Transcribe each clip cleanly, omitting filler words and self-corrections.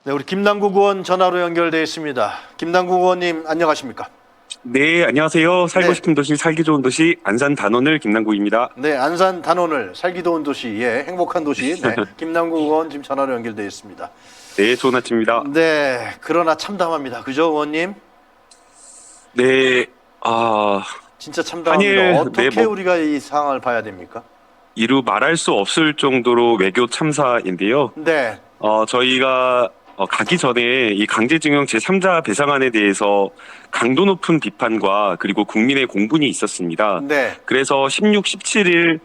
네, 우리 김남국 의원 전화로 연결되어 있습니다. 김남국 의원님 안녕하십니까? 네, 안녕하세요. 살고 네. 싶은 도시, 살기 좋은 도시, 안산 단원을 김남국입니다. 네, 안산 단원을 살기 좋은 도시, 예, 행복한 도시. 네, 김남국 의원 지금 전화로 연결되어 있습니다. 네, 좋은 아침입니다. 네, 그러나 참담합니다. 그죠, 의원님? 네, 진짜 참담합니다. 한일, 어떻게 네, 우리가 이 상황을 봐야 됩니까? 이루 말할 수 없을 정도로 외교 참사인데요. 네, 저희가 가기 전에 이 강제징용 제3자 배상안에 대해서 강도 높은 비판과 그리고 국민의 공분이 있었습니다. 네, 그래서 16, 17일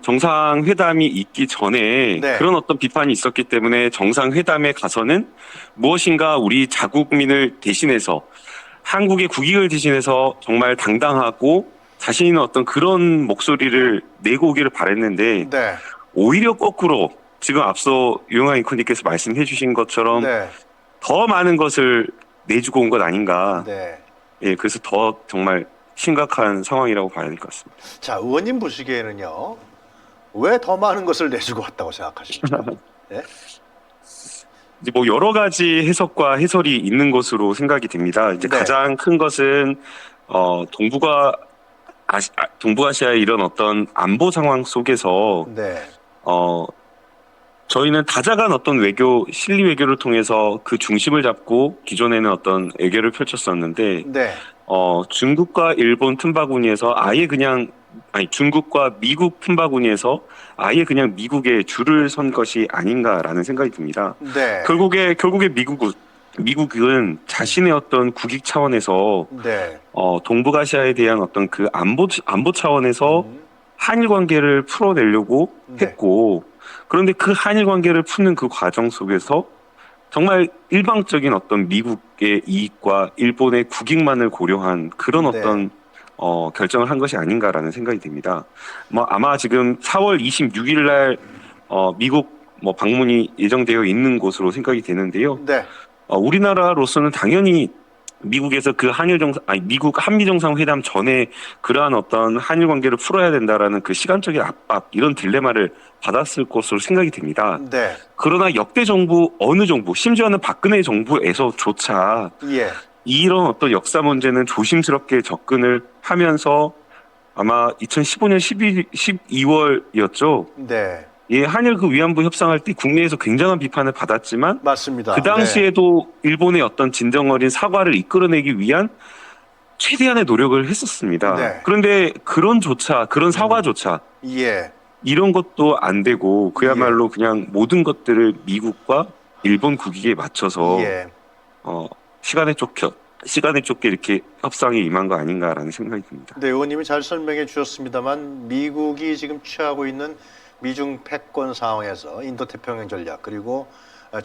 정상회담이 있기 전에 네. 그런 어떤 비판이 있었기 때문에 정상회담에 가서는 무엇인가 우리 자국민을 대신해서 한국의 국익을 대신해서 정말 당당하고 자신 있는 어떤 그런 목소리를 내고 오기를 바랬는데 네, 오히려 거꾸로 지금 앞서 유영아 앵커님께서 말씀해 주신 것처럼 네, 더 많은 것을 내주고 온 것 아닌가. 네. 예, 그래서 더 정말 심각한 상황이라고 봐야 될 것 같습니다. 자, 의원님 보시기에는요, 왜 더 많은 것을 내주고 왔다고 생각하십니까? 네? 이제 뭐 여러 가지 해석과 해설이 있는 것으로 생각이 됩니다. 이제 네. 가장 큰 것은 동북아시아의 이런 어떤 안보 상황 속에서 네, 저희는 다자간 어떤 외교, 실리 외교를 통해서 그 중심을 잡고 기존에는 어떤 외교를 펼쳤었는데 네, 중국과 일본 틈바구니에서 아예 그냥 중국과 미국 틈바구니에서 아예 그냥 미국에 줄을 선 것이 아닌가라는 생각이 듭니다. 네, 결국에 미국은 자신의 어떤 국익 차원에서 네. 동북아시아에 대한 어떤 그 안보 차원에서 한일 관계를 풀어내려고 네. 했고, 그런데 그 한일 관계를 푸는 그 과정 속에서 정말 일방적인 어떤 미국의 이익과 일본의 국익만을 고려한 그런 네. 어떤 결정을 한 것이 아닌가라는 생각이 듭니다. 뭐 아마 지금 4월 26일 날 미국 뭐 방문이 예정되어 있는 것으로 생각이 되는데요. 네, 우리나라로서는 당연히 미국에서 그 미국 한미 정상회담 전에 그러한 어떤 한일 관계를 풀어야 된다라는 그 시간적인 압박, 이런 딜레마를 받았을 것으로 생각이 됩니다. 네, 그러나 역대 정부, 어느 정부, 심지어는 박근혜 정부에서조차 예, 이런 어떤 역사 문제는 조심스럽게 접근을 하면서 아마 2015년 12월이었죠. 네, 예, 한일 그 위안부 협상할 때 국내에서 굉장한 비판을 받았지만 맞습니다. 그 당시에도 일본의 어떤 진정어린 사과를 이끌어내기 위한 최대한의 노력을 했었습니다. 네. 그런데 그런 사과조차 네, 예, 이런 것도 안 되고 그야말로 그냥 모든 것들을 미국과 일본 국익에 맞춰서 예. 시간에 쫓게 이렇게 협상에 임한 거 아닌가라는 생각이 듭니다. 네, 의원님이 잘 설명해 주셨습니다만 미국이 지금 취하고 있는 미중 패권 상황에서 인도태평양 전략 그리고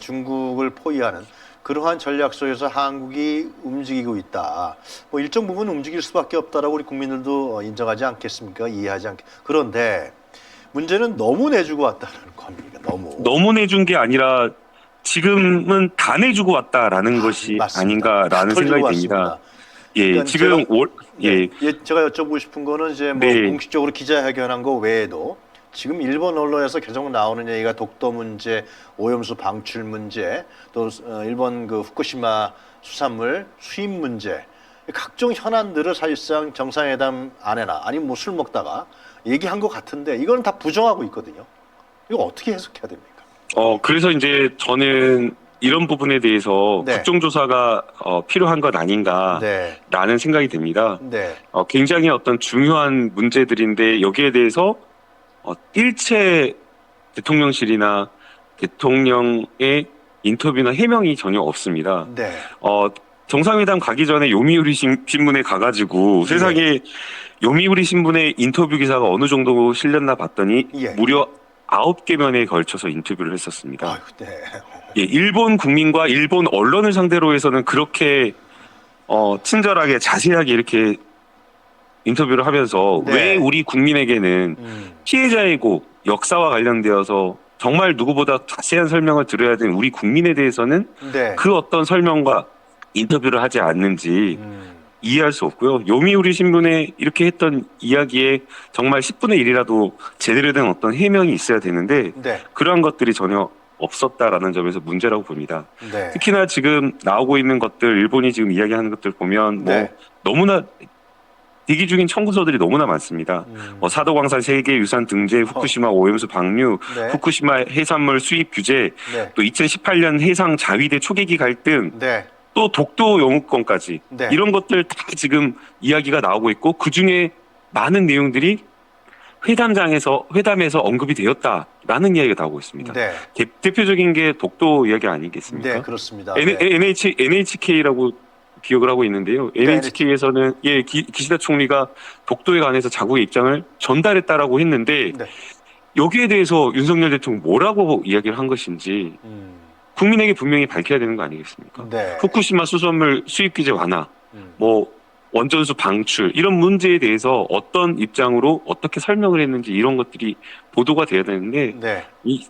중국을 포위하는 그러한 전략 속에서 한국이 움직이고 있다. 뭐 일정 부분 움직일 수밖에 없다라고 우리 국민들도 인정하지 않겠습니까? 이해하지 않겠. 그런데 문제는 너무 내주고 왔다는 겁니다. 너무 내준 게 아니라 지금은 다 내주고 왔다라는 것이 맞습니다. 아닌가라는 털 생각이 주고 듭니다. 왔습니다. 예, 그러니까 지금 네, 제가 여쭤보고 싶은 거는 이제 뭐 네. 공식적으로 기자회견한 거 외에도 지금 일본 언론에서 계속 나오는 얘기가 독도 문제, 오염수 방출 문제, 또 일본 그 후쿠시마 수산물 수입 문제, 각종 현안들을 사실상 정상회담 안에나 아니면 뭐 술 먹다가 얘기한 것 같은데 이거는 다 부정하고 있거든요. 이거 어떻게 해석해야 됩니까? 그래서 이제 저는 이런 부분에 대해서 네. 국정조사가 필요한 것 아닌가라는 네, 생각이 듭니다. 네, 굉장히 어떤 중요한 문제들인데 여기에 대해서 일체 대통령실이나 대통령의 인터뷰나 해명이 전혀 없습니다. 네, 정상회담 가기 전에 요미우리 신문에 가가지고 세상에 요미우리 신문의 인터뷰 기사가 어느 정도 실렸나 봤더니 예. 무려 9개면에 걸쳐서 인터뷰를 했었습니다. 아유, 네, 예, 일본 국민과 일본 언론을 상대로 해서는 그렇게 친절하게 자세하게 이렇게 인터뷰를 하면서 네. 왜 우리 국민에게는 피해자이고 역사와 관련되어서 정말 누구보다 자세한 설명을 들어야 되는 우리 국민에 대해서는 네, 그 어떤 설명과 인터뷰를 하지 않는지 이해할 수 없고요. 요미우리 신문에 이렇게 했던 이야기에 정말 10분의 1이라도 제대로 된 어떤 해명이 있어야 되는데 네. 그러한 것들이 전혀 없었다라는 점에서 문제라고 봅니다. 네. 특히나 지금 나오고 있는 것들, 일본이 지금 이야기하는 것들 보면 네. 너무나 대기 중인 청구서들이 너무나 많습니다. 사도광산 세계유산 등재, 후쿠시마 오염수 방류, 네. 후쿠시마 해산물 수입 규제, 네. 또 2018년 해상 자위대 초계기 갈등, 네. 또 독도 영우권까지 네. 이런 것들 다 지금 이야기가 나오고 있고 그 중에 많은 내용들이 회담에서 언급이 되었다라는 이야기가 나오고 있습니다. 네. 대표적인 게 독도 이야기 아니겠습니까? 네, 그렇습니다. 네. NHK라고 기억을 하고 있는데요. NHK에서는 기시다 총리가 독도에 관해서 자국의 입장을 전달했다라고 했는데 네. 여기에 대해서 윤석열 대통령 뭐라고 이야기를 한 것인지 국민에게 분명히 밝혀야 되는 거 아니겠습니까? 네. 후쿠시마 수소물 수입 규제 완화, 원전수 방출 이런 문제에 대해서 어떤 입장으로 어떻게 설명을 했는지 이런 것들이 보도가 돼야 되는데 네. 이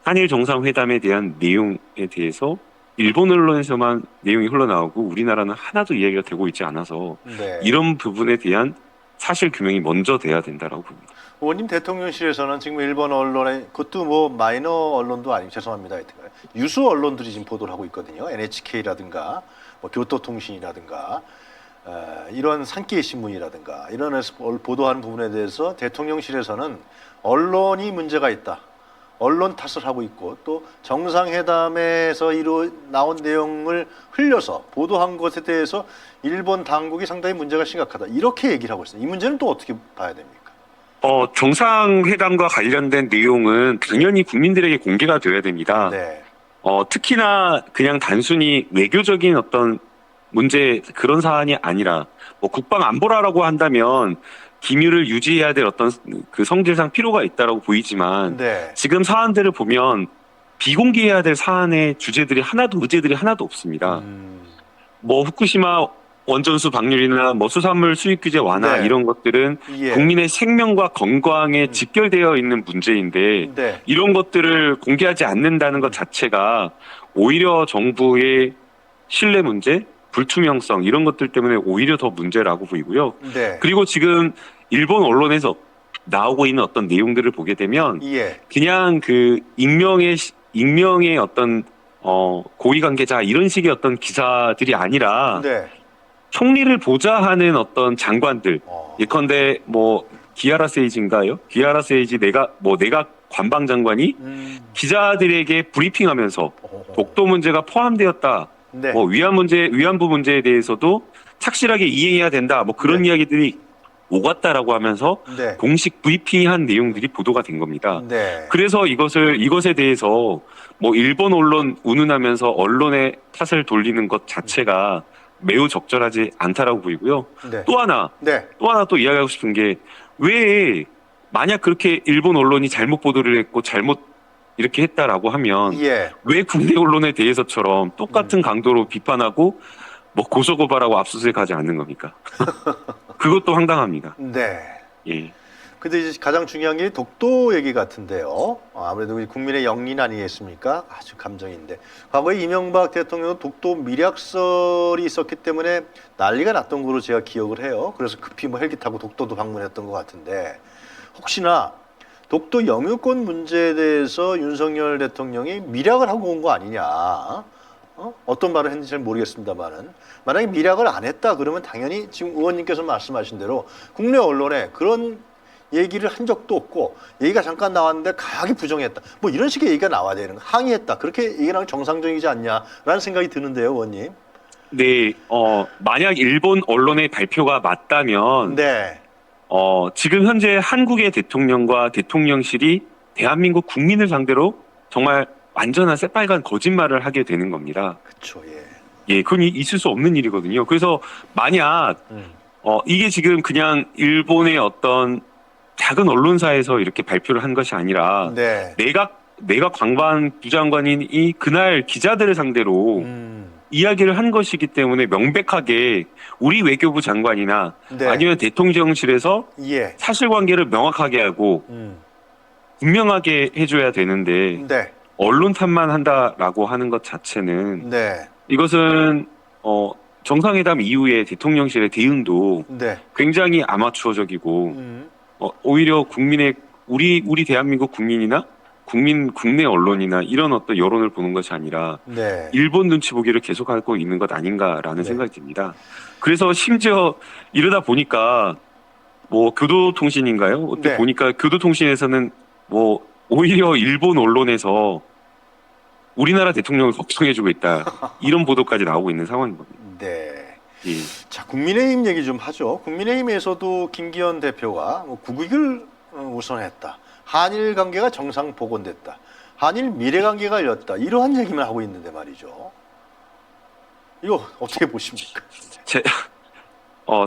한일 정상회담에 대한 내용에 대해서 일본 언론에서만 내용이 흘러나오고 우리나라는 하나도 이야기가 되고 있지 않아서 네. 이런 부분에 대한 사실 규명이 먼저 돼야 된다라고 봅니다. 의원님 대통령실에서는 지금 일본 언론에 그것도 마이너 언론도 아니고 죄송합니다. 유수 언론들이 지금 보도를 하고 있거든요. NHK라든가 교토통신이라든가 이런 산케이 신문이라든가 이런 데서 보도하는 부분에 대해서 대통령실에서는 언론이 문제가 있다. 언론 탓을 하고 있고 또 정상회담에서 나온 내용을 흘려서 보도한 것에 대해서 일본 당국이 상당히 문제가 심각하다. 이렇게 얘기를 하고 있습니다. 이 문제는 또 어떻게 봐야 됩니까? 정상회담과 관련된 내용은 당연히 국민들에게 공개가 되어야 됩니다. 네. 특히나 그냥 단순히 외교적인 어떤 문제 그런 사안이 아니라 국방 안보라라고 한다면 기밀을 유지해야 될 어떤 그 성질상 필요가 있다라고 보이지만 네. 지금 사안들을 보면 비공개해야 될 사안의 의제들이 하나도 없습니다. 후쿠시마 원전수 방류이나 수산물 수입 규제 완화 네. 이런 것들은 예. 국민의 생명과 건강에 직결되어 있는 문제인데 네. 이런 것들을 공개하지 않는다는 것 자체가 오히려 정부의 신뢰 문제, 불투명성 이런 것들 때문에 오히려 더 문제라고 보이고요. 네. 그리고 지금 일본 언론에서 나오고 있는 어떤 내용들을 보게 되면 예. 그냥 그 익명의 어떤 고위 관계자 이런 식의 어떤 기사들이 아니라 네. 총리를 보좌하는 어떤 장관들 예컨대 기아라 세이지인가요? 기아라 세이지 내각 관방장관이 기자들에게 브리핑하면서 독도 문제가 포함되었다. 네. 위안부 문제에 대해서도 착실하게 이행해야 된다. 그런 네. 이야기들이 오갔다라고 하면서 네. 공식 브리핑한 내용들이 보도가 된 겁니다. 네. 그래서 이것에 대해서 일본 언론 운운하면서 언론의 탓을 돌리는 것 자체가 매우 적절하지 않다라고 보이고요. 네. 또 하나 또 이야기하고 싶은 게 왜 만약 그렇게 일본 언론이 잘못 보도를 했고 잘못 이렇게 했다라고 하면 예. 왜 국내 언론에 대해서처럼 똑같은 강도로 비판하고 고소고발하고 압수수색하지 않는 겁니까? 그것도 황당합니다. 네. 예. 근데 이제 가장 중요한 게 독도 얘기 같은데요. 아무래도 국민의 영린 아니겠습니까? 아주 감정인데. 과거에 이명박 대통령은 독도 밀약설이 있었기 때문에 난리가 났던 거로 제가 기억을 해요. 그래서 급히 헬기 타고 독도도 방문했던 것 같은데 혹시나 독도 영유권 문제에 대해서 윤석열 대통령이 밀약을 하고 온 거 아니냐. 어떤 말을 했는지 잘 모르겠습니다만은 만약에 밀약을 안 했다 그러면 당연히 지금 의원님께서 말씀하신 대로 국내 언론에 그런 얘기를 한 적도 없고 얘기가 잠깐 나왔는데 강하게 부정했다. 이런 식의 얘기가 나와야 되는 거. 항의했다. 그렇게 얘기하는 정상적이지 않냐라는 생각이 드는데요, 의원님. 네, 만약 일본 언론의 발표가 맞다면 네. 지금 현재 한국의 대통령과 대통령실이 대한민국 국민을 상대로 정말 완전한 새빨간 거짓말을 하게 되는 겁니다. 그렇죠. 예, 그건 있을 수 없는 일이거든요. 그래서 만약 이게 지금 그냥 일본의 어떤 작은 언론사에서 이렇게 발표를 한 것이 아니라 네. 내각 관방부장관이 그날 기자들을 상대로 이야기를 한 것이기 때문에 명백하게 우리 외교부 장관이나 네. 아니면 대통령실에서 예. 사실관계를 명확하게 하고 분명하게 해줘야 되는데 네. 언론 탓만 한다라고 하는 것 자체는 네. 이것은 정상회담 이후에 대통령실의 대응도 네. 굉장히 아마추어적이고 오히려 우리 대한민국 국민이나 국내 언론이나 이런 어떤 여론을 보는 것이 아니라 네. 일본 눈치 보기를 계속하고 있는 것 아닌가라는 네. 생각이 듭니다. 그래서 심지어 이러다 보니까 뭐 교도통신인가요? 어떻게 네. 보니까 교도통신에서는 뭐 오히려 일본 언론에서 우리나라 대통령을 걱정해주고 있다. 이런 보도까지 나오고 있는 상황인 겁니다. 네. 예. 자, 국민의힘 얘기 좀 하죠. 국민의힘에서도 김기현 대표가 뭐 국익을 우선했다. 한일 관계가 정상 복원됐다. 한일 미래 관계가 열렸다. 이러한 얘기만 하고 있는데 말이죠. 이거 어떻게 보십니까?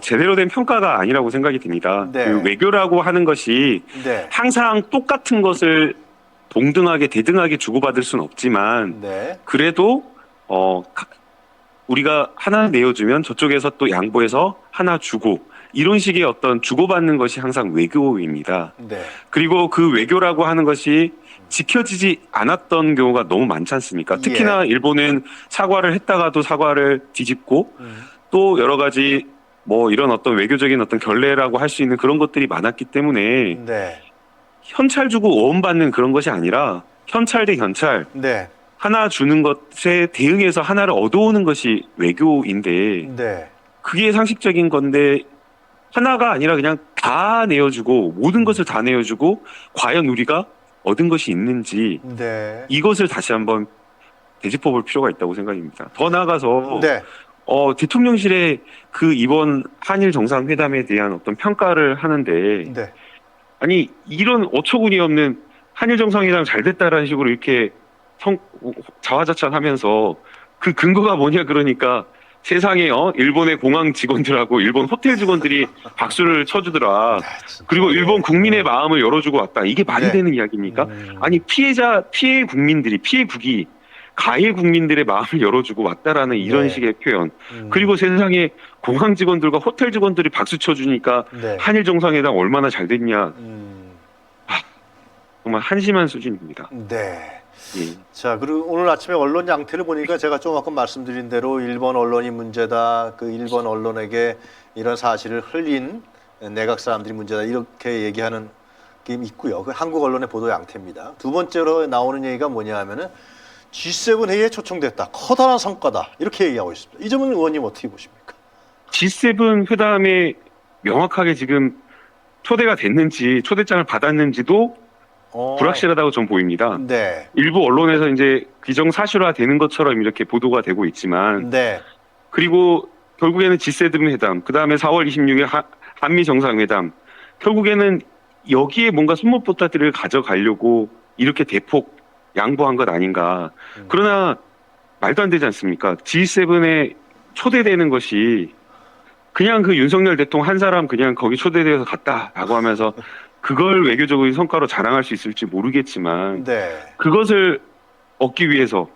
제대로 된 평가가 아니라고 생각이 듭니다. 네. 그 외교라고 하는 것이 네. 항상 똑같은 것을 동등하게 대등하게 주고받을 수는 없지만 네. 그래도 우리가 하나 내어주면 저쪽에서 또 양보해서 하나 주고 이런 식의 어떤 주고받는 것이 항상 외교입니다. 네. 그리고 그 외교라고 하는 것이 지켜지지 않았던 경우가 너무 많지 않습니까? 특히나 일본은 사과를 했다가도 사과를 뒤집고 또 여러 가지 뭐 이런 어떤 외교적인 어떤 결례라고 할 수 있는 그런 것들이 많았기 때문에 네. 현찰 주고 오원받는 그런 것이 아니라 현찰 대 현찰 네. 하나 주는 것에 대응해서 하나를 얻어오는 것이 외교인데 네. 그게 상식적인 건데 하나가 아니라 그냥 다 내어주고 모든 것을 다 내어주고 과연 우리가 얻은 것이 있는지 네. 이것을 다시 한번 되짚어볼 필요가 있다고 생각입니다. 더 나아가서 네. 대통령실에 그 이번 한일 정상회담에 대한 어떤 평가를 하는데 네. 아니 이런 어처구니 없는 한일 정상회담 잘 됐다라는 식으로 이렇게 자화자찬하면서 그 근거가 뭐냐 그러니까 세상에 일본의 공항 직원들하고 일본 호텔 직원들이 박수를 쳐주더라. 그리고 일본 국민의 마음을 열어주고 왔다. 이게 말이 네. 되는 이야기입니까? 아니 피해 국민들이 피해국이 가해 국민들의 마음을 열어주고 왔다라는 이런 네. 식의 표현. 그리고 세상에 공항 직원들과 호텔 직원들이 박수 쳐주니까 네. 한일 정상회담 얼마나 잘 됐냐. 음. 정말 한심한 수준입니다. 네. 예. 자, 그리고 오늘 아침에 언론 양태를 보니까 제가 좀 아까 말씀드린 대로 일본 언론이 문제다. 그 일본 언론에게 이런 사실을 흘린 내각 사람들이 문제다. 이렇게 얘기하는 게 있고요. 그 한국 언론의 보도 양태입니다. 두 번째로 나오는 얘기가 뭐냐 하면은 G7 회의에 초청됐다. 커다란 성과다. 이렇게 얘기하고 있습니다. 이 점은 의원님 어떻게 보십니까? G7 회담에 명확하게 지금 초대가 됐는지 초대장을 받았는지도 불확실하다고 좀 보입니다. 네. 일부 언론에서 이제 기정사실화 되는 것처럼 이렇게 보도가 되고 있지만 네. 그리고 결국에는 G7 회담, 그 다음에 4월 26일 한미 정상회담, 결국에는 여기에 뭔가 손못보따리를 가져가려고 이렇게 대폭 양보한 것 아닌가. 그러나 말도 안 되지 않습니까? G7에 초대되는 것이 그냥 그 윤석열 대통령 한 사람 그냥 거기 초대되어서 갔다라고 하면서 그걸 외교적인 성과로 자랑할 수 있을지 모르겠지만 네. 그것을 얻기 위해서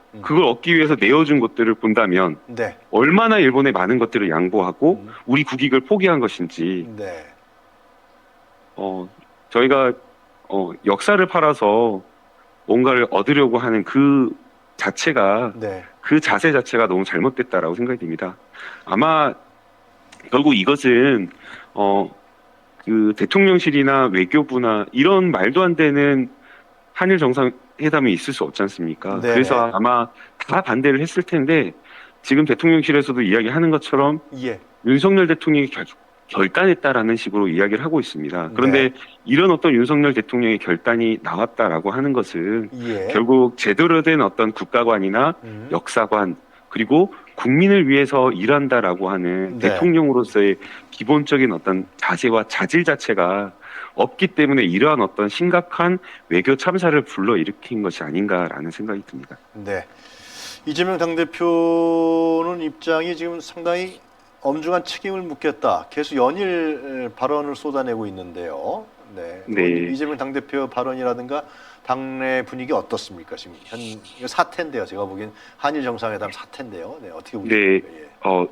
내어준 것들을 본다면 네. 얼마나 일본의 많은 것들을 양보하고 우리 국익을 포기한 것인지 네. 저희가 역사를 팔아서 뭔가를 얻으려고 하는 그 자체가 네. 그 자세 자체가 너무 잘못됐다라고 생각이 듭니다. 아마 결국 이것은 그 대통령실이나 외교부나 이런 말도 안 되는 한일 정상회담이 있을 수 없지 않습니까? 네네. 그래서 아마 다 반대를 했을 텐데 지금 대통령실에서도 이야기하는 것처럼 예. 윤석열 대통령이 결단했다라는 식으로 이야기를 하고 있습니다. 그런데 이런 어떤 윤석열 대통령의 결단이 나왔다라고 하는 것은 예. 결국 제대로 된 어떤 국가관이나 역사관 그리고 국민을 위해서 일한다라고 하는 네. 대통령으로서의 기본적인 어떤 자세와 자질 자체가 없기 때문에 이러한 어떤 심각한 외교 참사를 불러일으킨 것이 아닌가라는 생각이 듭니다. 네. 이재명 당대표는 입장이 지금 상당히 엄중한 책임을 묻겠다. 계속 연일 발언을 쏟아내고 있는데요. 네. 네. 이재명 당대표 발언이라든가 당내 분위기 어떻습니까? 지금 현 사태인데요. 제가 보기엔 한일 정상회담 사태인데요. 네, 어떻게 보십니까? 네.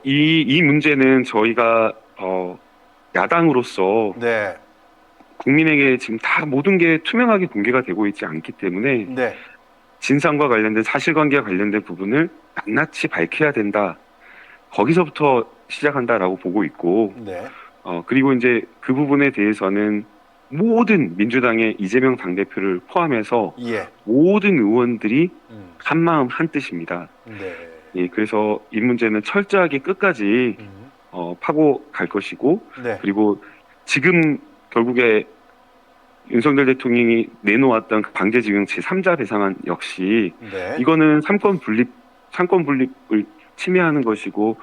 예. 이 문제는 저희가 야당으로서 네. 국민에게 지금 다 모든 게 투명하게 공개가 되고 있지 않기 때문에 네. 진상과 관련된 사실관계와 관련된 부분을 낱낱이 밝혀야 된다. 거기서부터 시작한다라고 보고 있고 네. 그리고 이제 그 부분에 대해서는 모든 민주당의 이재명 당대표를 포함해서 예. 모든 의원들이 음. 한마음 한뜻입니다. 네. 예, 그래서 이 문제는 철저하게 끝까지 음. 파고 갈 것이고, 네. 그리고 지금 결국에 윤석열 대통령이 내놓았던 그 방제징용 제3자 배상안 역시 네. 이거는 삼권 분립을 침해하는 것이고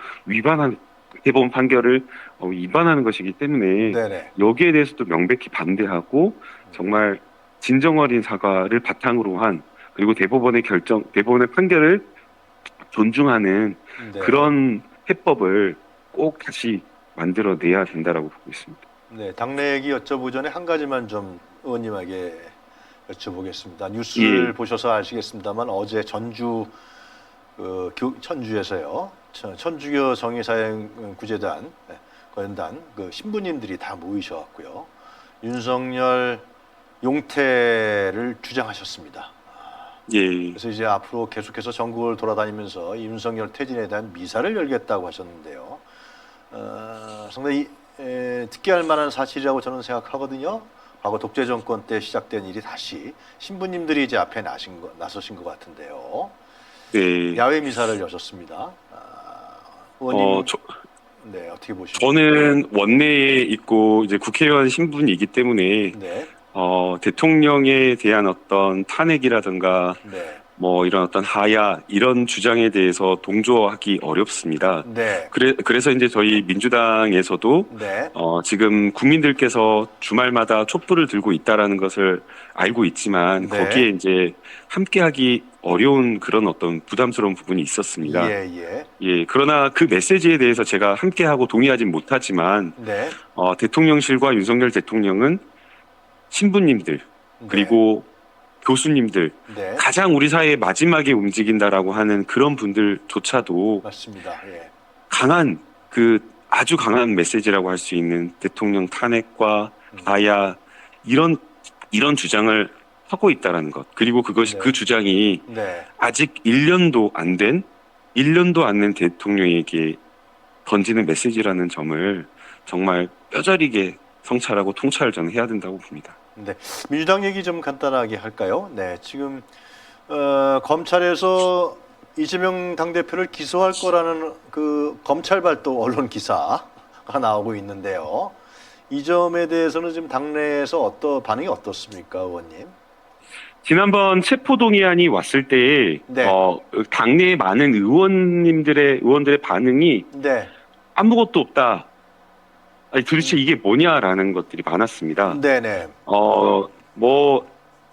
대법원 판결을 위반하는 것이기 때문에 네네. 여기에 대해서도 명백히 반대하고 정말 진정 어린 사과를 바탕으로 한, 그리고 대법원의 판결을 존중하는 네. 그런 해법을 꼭 다시 만들어내야 된다라고 보고 있습니다. 네. 당내 얘기 여쭤보기 전에 한 가지만 좀 의원님에게 여쭤보겠습니다. 뉴스를 예. 보셔서 아시겠습니다만 어제 천주에서요. 천주교 정의사역구제단 건단 그 신부님들이 다 모이셔갖고요. 윤석열 용태를 주장하셨습니다. 예. 그래서 이제 앞으로 계속해서 전국을 돌아다니면서 이 윤석열 퇴진에 대한 미사를 열겠다고 하셨는데요. 상당히 특기할 만한 사실이라고 저는 생각하거든요. 과거 독재 정권 때 시작된 일이 다시 신부님들이 이제 앞에 나서신 것 같은데요. 네. 야외 미사를 여셨습니다. 의원님, 네, 어떻게 보십니까? 저는 원내에 있고 이제 국회의원 신분이기 때문에 네, 대통령에 대한 어떤 탄핵이라든가 네, 뭐 이런 어떤 하야 이런 주장에 대해서 동조하기 어렵습니다. 네, 그래서 이제 저희 민주당에서도 네, 지금 국민들께서 주말마다 촛불을 들고 있다라는 것을 알고 있지만 네. 거기에 이제 함께하기 어려운 그런 어떤 부담스러운 부분이 있었습니다. 예, 예, 그러나 그 메시지에 대해서 제가 함께하고 동의하진 못하지만 네, 대통령실과 윤석열 대통령은 신부님들 그리고 교수님들, 네, 가장 우리 사회의 마지막에 움직인다라고 하는 그런 분들조차도 맞습니다. 예, 아주 강한 메시지라고 할 수 있는 대통령 탄핵과 하야 이런 주장을 하고 있다라는 것, 그리고 네. 그 주장이 네, 아직 1년도 안 된 대통령에게 던지는 메시지라는 점을 정말 뼈저리게 성찰하고 통찰을 저는 해야 된다고 봅니다. 네. 민주당 얘기 좀 간단하게 할까요? 네, 지금 검찰에서 이재명 당대표를 기소할 거라는 그 검찰 발도 언론 기사가 나오고 있는데요. 이 점에 대해서는 지금 당내에서 반응이 어떻습니까, 의원님? 지난번 체포동의안이 왔을 때 네. 당내의 많은 의원들의 반응이 네, 아무것도 없다. 아니, 도대체 이게 뭐냐라는 것들이 많았습니다. 네네, 뭐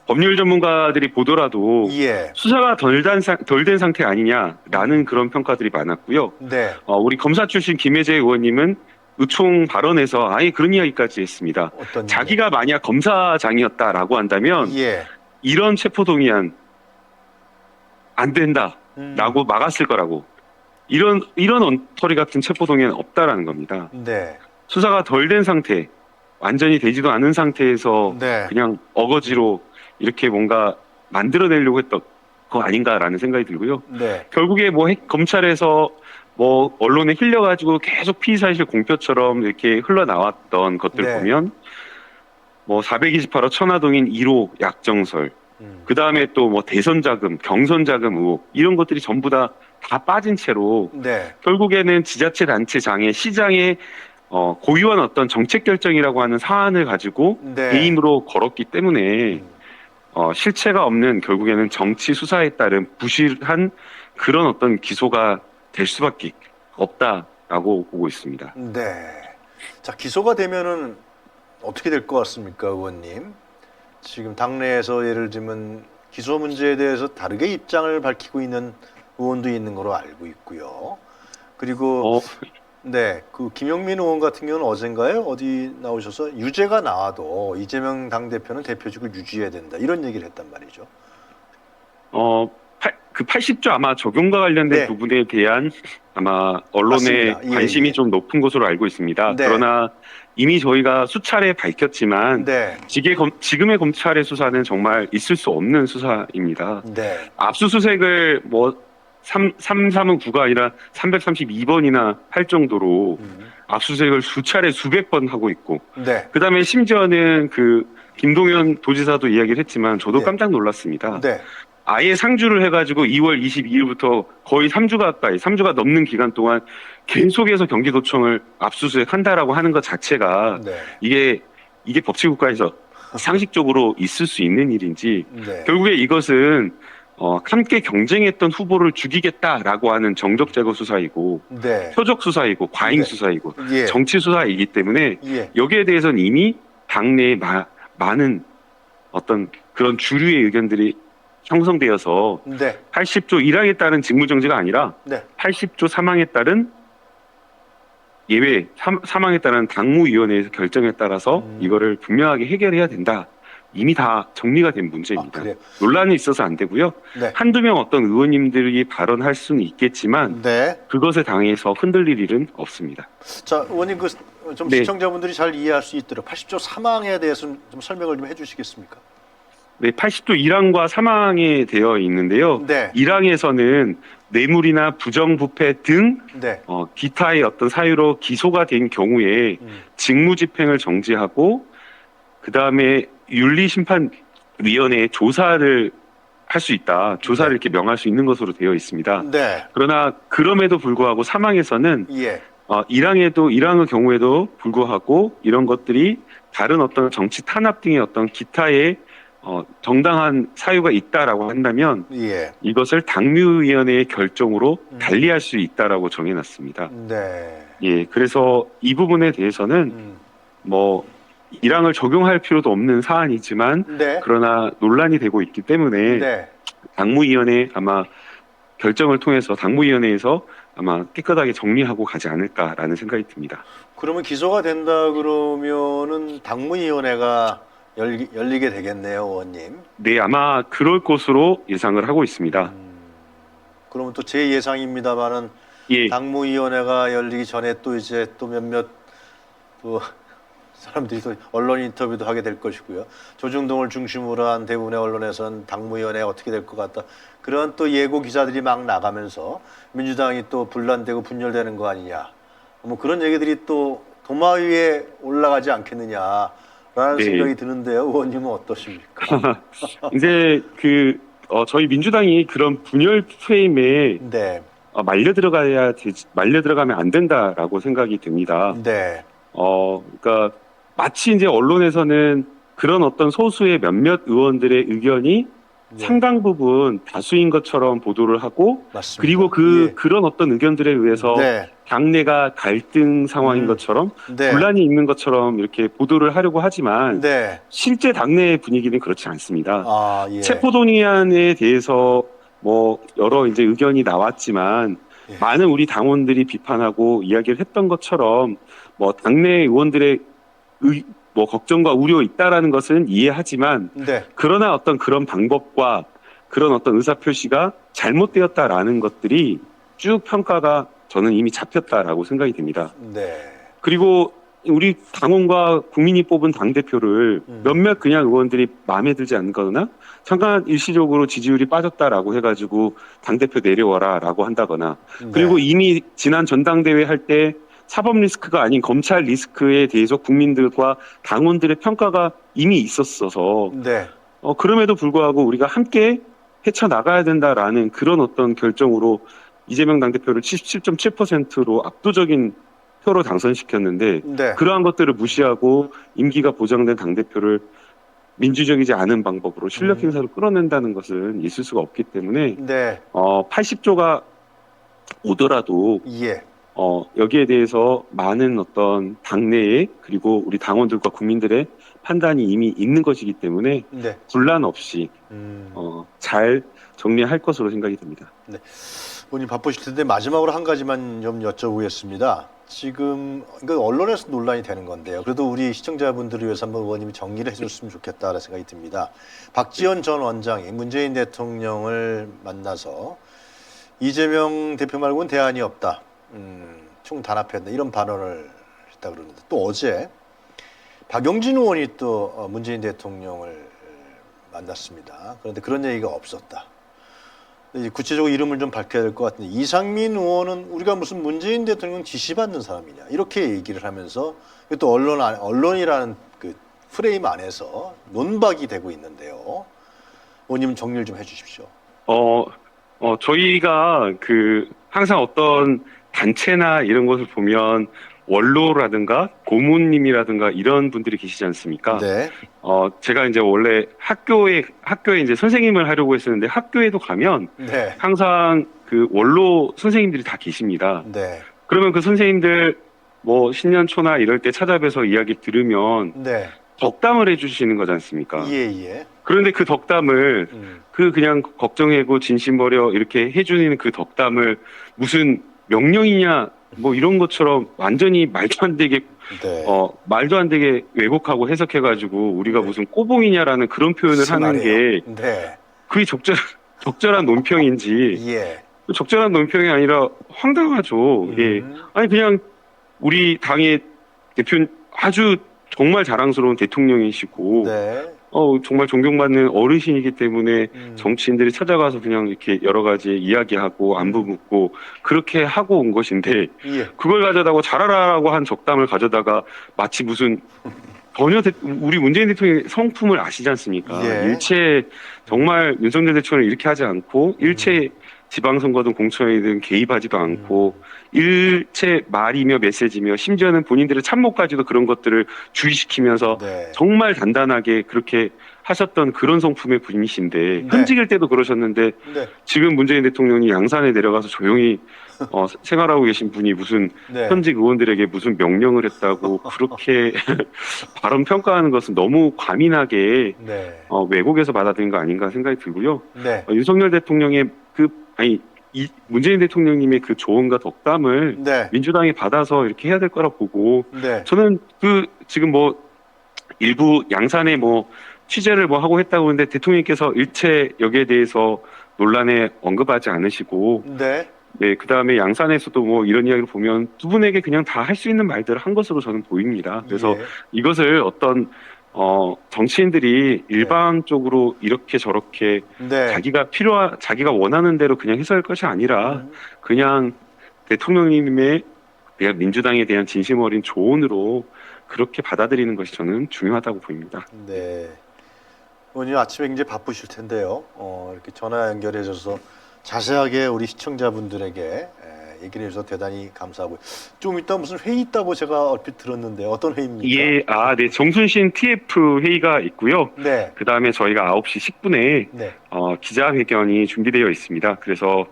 법률 전문가들이 보더라도 예, 수사가 덜 된 상태 아니냐라는 그런 평가들이 많았고요. 네, 우리 검사 출신 김혜재 의원님은 의총 발언에서 아예 그런 이야기까지 했습니다. 어떤 자기가 만약 검사장이었다라고 한다면 예, 이런 체포동의안 안 된다라고 막았을 거라고. 이런 엉터리 같은 체포동의안 없다라는 겁니다. 네, 수사가 덜 된 상태, 완전히 되지도 않은 상태에서 네, 그냥 어거지로 이렇게 뭔가 만들어내려고 했던 거 아닌가라는 생각이 들고요. 네, 결국에 검찰에서 언론에 흘려가지고 계속 피의사실 공표처럼 이렇게 흘러나왔던 것들 네. 보면 428호 천화동인 1호 약정설, 그 다음에 또 대선 자금, 경선 자금 의혹 이런 것들이 전부 다 빠진 채로 네, 결국에는 지자체 단체장의 시장의 고유한 어떤 정책 결정이라고 하는 사안을 가지고 네. 배임으로 걸었기 때문에 실체가 없는, 결국에는 정치 수사에 따른 부실한 그런 어떤 기소가 될 수밖에 없다라고 보고 있습니다. 네. 자, 기소가 되면은 어떻게 될 것 같습니까, 의원님? 지금 당내에서 예를 들면 기소 문제에 대해서 다르게 입장을 밝히고 있는 의원도 있는 거로 알고 있고요. 그리고 네, 그 김영민 의원 같은 경우는 어젠가요? 어디 나오셔서 유죄가 나와도 이재명 당대표는 대표직을 유지해야 된다. 이런 얘기를 했단 말이죠. 그 80조 아마 적용과 관련된 네. 부분에 대한 아마 언론의 맞습니다. 예, 관심이 예. 좀 높은 것으로 알고 있습니다. 네. 그러나 이미 저희가 수차례 밝혔지만 네. 지금의 검찰의 수사는 정말 있을 수 없는 수사입니다. 네. 압수수색을 339가 아니라 332번이나 할 정도로 압수수색을 수차례 수백 번 하고 있고, 네. 그다음에 심지어는 그 김동연 도지사도 이야기를 했지만 저도 네. 깜짝 놀랐습니다. 네. 아예 상주를 해가지고 2월 22일부터 거의 3주 가까이, 3주가 넘는 기간 동안 계속해서 경기도청을 압수수색한다라고 하는 것 자체가 네. 이게 법치국가에서 상식적으로 있을 수 있는 일인지, 네. 결국에 이것은 함께 경쟁했던 후보를 죽이겠다라고 하는 정적 제거 수사이고, 네. 표적 수사이고, 과잉 네. 수사이고, 예. 정치 수사이기 때문에 예. 여기에 대해서는 이미 당내에 많은 어떤 그런 주류의 의견들이 형성되어서 네. 80조 1항에 따른 직무정지가 아니라 네. 80조 3항에 따른 예외, 사망에 따른 당무위원회에서 결정에 따라서 이거를 분명하게 해결해야 된다. 이미 다 정리가 된 문제입니다. 아, 그래요? 논란이 있어서 안 되고요. 네. 한두 명 어떤 의원님들이 발언할 수는 있겠지만 네. 그것에 당해서 흔들릴 일은 없습니다. 자, 의원님 좀 네. 시청자분들이 잘 이해할 수 있도록 80조 3항에 대해서 좀 설명을 좀 해주시겠습니까? 네, 80조 1항과 3항에 되어 있는데요. 네. 1항에서는 뇌물이나 부정부패 등 네. 기타의 어떤 사유로 기소가 된 경우에 직무집행을 정지하고 그 다음에 윤리심판위원회에 조사를 할 수 있다. 조사를 네. 이렇게 명할 수 있는 것으로 되어 있습니다. 네. 그러나 그럼에도 불구하고 3항에서는 예. 1항의 경우에도 불구하고 이런 것들이 다른 어떤 정치 탄압 등의 어떤 기타의 정당한 사유가 있다라고 한다면 예. 이것을 당무위원회의 결정으로 달리할 수 있다라고 정해놨습니다. 네. 예, 그래서 이 부분에 대해서는 뭐 1항을 적용할 필요도 없는 사안이지만 네. 그러나 논란이 되고 있기 때문에 네. 당무위원회 아마 결정을 통해서 당무위원회에서 아마 깨끗하게 정리하고 가지 않을까라는 생각이 듭니다. 그러면 기소가 된다 그러면은 당무위원회가 열리게 되겠네요, 의원님. 네, 아마 그럴 것으로 예상을 하고 있습니다. 그러면 또 제 예상입니다만은 예, 당무위원회가 열리기 전에 또 이제 또 몇몇 또 사람들이 또 언론 인터뷰도 하게 될 것이고요. 조중동을 중심으로 한 대부분의 언론에서는 당무위원회가 어떻게 될 것 같다. 그런 또 예고 기사들이 막 나가면서 민주당이 또 분란되고 분열되는 거 아니냐. 뭐 그런 얘기들이 또 도마 위에 올라가지 않겠느냐라는 네. 생각이 드는데요. 의원님은 어떠십니까? 이제 저희 민주당이 그런 분열 프레임에 네, 말려 들어가면 안 된다라고 생각이 듭니다. 네, 그러니까 마치 이제 언론에서는 그런 어떤 소수의 몇몇 의원들의 의견이 네. 상당 부분 다수인 것처럼 보도를 하고 맞습니다. 그리고 예. 그런 어떤 의견들에 의해서 네, 당내가 갈등 상황인 것처럼 네. 분란이 있는 것처럼 이렇게 보도를 하려고 하지만 네, 실제 당내의 분위기는 그렇지 않습니다. 아, 예. 체포동의안에 대해서 뭐 여러 이제 의견이 나왔지만 예. 많은 우리 당원들이 비판하고 이야기를 했던 것처럼 뭐 당내 의원들의 뭐 걱정과 우려 있다라는 것은 이해하지만 네, 그러나 어떤 그런 방법과 그런 어떤 의사 표시가 잘못되었다라는 것들이 쭉 평가가 저는 이미 잡혔다라고 생각이 됩니다. 네, 그리고 우리 당원과 국민이 뽑은 당대표를 몇몇 그냥 의원들이 마음에 들지 않거나 잠깐 일시적으로 지지율이 빠졌다라고 해가지고 당대표 내려와라라고 한다거나 그리고 이미 지난 전당대회 할 때 사법 리스크가 아닌 검찰 리스크에 대해서 국민들과 당원들의 평가가 이미 있었어서 네, 그럼에도 불구하고 우리가 함께 헤쳐나가야 된다라는 그런 어떤 결정으로 이재명 당대표를 77.7%로 압도적인 표로 당선시켰는데 네. 그러한 것들을 무시하고 임기가 보장된 당대표를 민주적이지 않은 방법으로 실력 행사로 끌어낸다는 것은 있을 수가 없기 때문에 네, 80조가 오더라도 예, 여기에 대해서 많은 어떤 당내에 그리고 우리 당원들과 국민들의 판단이 이미 있는 것이기 때문에 네. 분란 없이 잘 정리할 것으로 생각이 듭니다. 네. 의원님 바쁘실 텐데 마지막으로 한 가지만 좀 여쭤보겠습니다. 지금 그러니까 언론에서 논란이 되는 건데요. 그래도 우리 시청자분들을 위해서 한번 의원님이 정리를 해줬으면 좋겠다라는 생각이 듭니다. 박지원 전 원장이 문재인 대통령을 만나서 이재명 대표 말고는 대안이 없다. 총단합했다. 이런 발언을 했다 그러는데 또 어제 박용진 의원이 또 문재인 대통령을 만났습니다. 그런데 그런 얘기가 없었다. 이제 구체적으로 이름을 좀 밝혀야 될 것 같은데 이상민 의원은 우리가 무슨 문재인 대통령 지시받는 사람이냐 이렇게 얘기를 하면서 또 언론이라는 그 프레임 안에서 논박이 되고 있는데요. 의원님 정리를 좀 해주십시오. 저희가 항상 어떤 단체나 이런 것을 보면 원로라든가 고모님이라든가 이런 분들이 계시지 않습니까? 네. 제가 이제 원래 학교에 이제 선생님을 하려고 했었는데 학교에도 가면 네. 항상 그 원로 선생님들이 다 계십니다. 네. 그러면 그 선생님들 뭐 신년초나 이럴 때 찾아뵈서 이야기 들으면 네. 덕담을 해주시는 거지 않습니까? 예. 그런데 그 덕담을 그냥 걱정해고 진심버려 이렇게 해주는 그 덕담을 무슨 명령이냐 뭐 이런 것처럼 완전히 말도 안 되게 네. 말도 안 되게 왜곡하고 해석해가지고 우리가 네. 무슨 꼬봉이냐라는 그런 표현을 하는 게 네. 그게 적절한 논평인지 예. 적절한 논평이 아니라 황당하죠. 예. 아니 그냥 우리 당의 대표 아주 정말 자랑스러운 대통령이시고 네. 정말 존경받는 어르신이기 때문에 정치인들이 찾아가서 그냥 이렇게 여러 가지 이야기하고 안부 묻고 그렇게 하고 온 것인데 예. 그걸 가져다가 잘하라고 한 적담을 가져다가 마치 무슨 전혀 우리 문재인 대통령의 성품을 아시지 않습니까? 예. 일체 정말 윤석열 대통령을 이렇게 하지 않고 일체 지방선거든 공천이든 개입하지도 않고 일체 말이며 메시지며 심지어는 본인들의 참모까지도 그런 것들을 주의시키면서 네. 정말 단단하게 그렇게 하셨던 그런 성품의 분이신데 네. 현직일 때도 그러셨는데 네. 지금 문재인 대통령이 양산에 내려가서 조용히 생활하고 계신 분이 무슨 네. 현직 의원들에게 무슨 명령을 했다고 그렇게 발언 평가하는 것은 너무 과민하게 네. 왜곡해서 받아들인 거 아닌가 생각이 들고요. 네. 윤석열 대통령의 이 문재인 대통령님의 그 조언과 덕담을 네. 민주당이 받아서 이렇게 해야 될 거라 보고 네. 저는 지금 뭐 일부 양산에 뭐 취재를 뭐 하고 했다고 하는데 대통령께서 일체 여기에 대해서 논란에 언급하지 않으시고 네. 네, 그다음에 양산에서도 뭐 이런 이야기를 보면 두 분에게 그냥 다 할 수 있는 말들을 한 것으로 저는 보입니다. 그래서 예. 이것을 어떤 정치인들이 일방적으로 이렇게 저렇게 네. 자기가 원하는 대로 그냥 해석할 것이 아니라 그냥 대통령님의 민주당에 대한 진심 어린 조언으로 그렇게 받아들이는 것이 저는 중요하다고 보입니다. 네. 오늘 아침에 굉장히 바쁘실 텐데요. 이렇게 전화 연결해줘서 자세하게 우리 시청자분들에게 얘기를 해줘서 대단히 감사하고요. 좀 이따 무슨 회의 있다고 제가 얼핏 들었는데 어떤 회의입니까? 예, 네, 정순신 TF 회의가 있고요. 네. 그 다음에 저희가 9시 10분에 네. 기자회견이 준비되어 있습니다. 그래서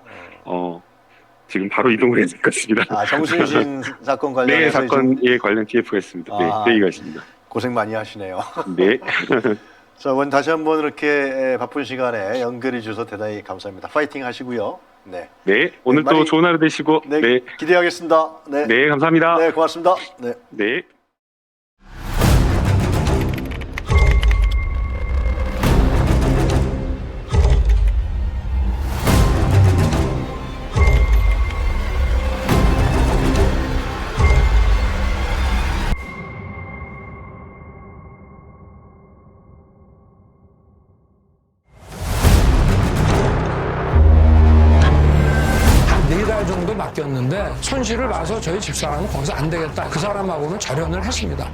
지금 바로 이동을 해야 될 것 같습니다. 정순신 사건 관련해서 네, 사건에 관련 TF가 있습니다. 네, 회의가 있습니다. 고생 많이 하시네요. 네. 자, 오늘 다시 한번 이렇게 바쁜 시간에 연결해 주셔서 대단히 감사합니다. 파이팅 하시고요. 네. 네, 오늘 또 좋은 하루 되시고. 네. 네. 기대하겠습니다. 네. 네, 감사합니다. 네, 고맙습니다. 네. 네. 네 달 정도 맡겼는데 손실을 봐서 저희 집사람은 거기서 안 되겠다. 그 사람하고는 절연을 했습니다.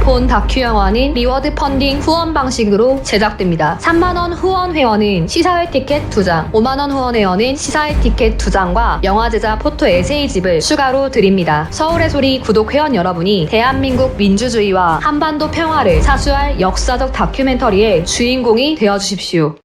본 다큐 영화는 리워드 펀딩 후원 방식으로 제작됩니다. 3만원 후원 회원은 시사회 티켓 2장, 5만원 후원 회원은 시사회 티켓 2장과 영화 제작 포토 에세이집을 추가로 드립니다. 서울의 소리 구독 회원 여러분이 대한민국 민주주의와 한반도 평화를 사수할 역사적 다큐멘터리의 주인공이 되어주십시오.